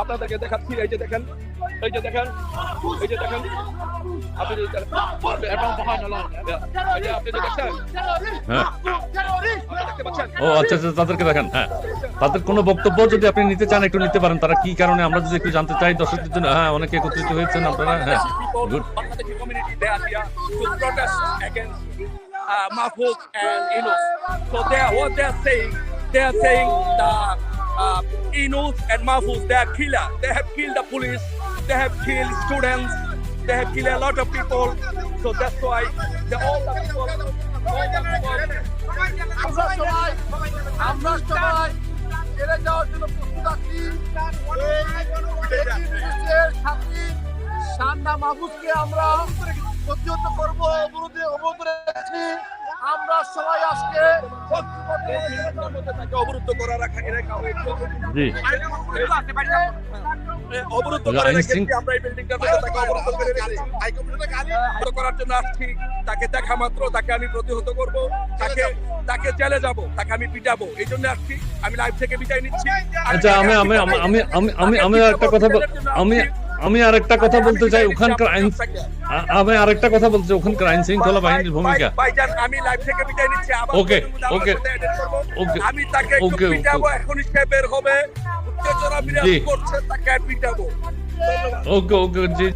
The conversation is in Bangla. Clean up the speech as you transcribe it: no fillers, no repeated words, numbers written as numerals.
আপনাদেরকে দেখাচ্ছি, এই যে দেখেন, এই যে দেখেন, এই যে দেখেন, আপনি যে দেখছেন, ও আচ্ছা আচ্ছা, তাদেরকে দেখান। হ্যাঁ, তাদের কোনো বক্তব্য যদি আপনি নিতে চান একটু নিতে পারেন, তারা কি কারণে, আমরা যদি একটু জানতে চাই দর্শকদের জন্য। হ্যাঁ, অনেকে একত্রিত হয়েছেন আপনারা। হ্যাঁ, good. Mahfouz and Yunus. So what they are saying the Yunus and Mahfouz, they are killer. They have killed the police. They have killed students. They have killed a lot of people. So that's why all the people. আমরা সবাই জেলে যাওয়ার জন্য প্রস্তুত আছি। সান্না মাহফুজকে আমরা প্রতিহত করব, অবরোধ রেখেছি। আমরা সবাই আজকে তাকে অবরুদ্ধ করা রাখা হয়েছে, অবরুদ্ধ করে রেখেছি। আমরা এই বিল্ডিংটার মধ্যে তাকে অবরুদ্ধ করে রেখেছি করার জন্য আসছি। তাকে দেখা মাত্র তাকে আমি প্রতিহত করব, তাকে জেলে যাব, তাকে আমি পিটাবো। এই জন্য আসছি। আমি লাইভ থেকে বিদায় নিচ্ছি। আচ্ছা, আমি আরেকটা কথা বলতে চাই ওখানকার আইন, আমি আরেকটা কথা বলতে চাই ওখানকার আইন শৃঙ্খলা বাহিনীর ভূমিকা। ভাইজান, আমি লাইভ থেকে বিদায় নিচ্ছি। ওকে ওকে ওকে, আমি তাকে একটু পিটাবো, এখন সে বের হবে, উত্তেজনা বিরাজ করছে, তাকে পিটাবো। ওকে ওকে জি।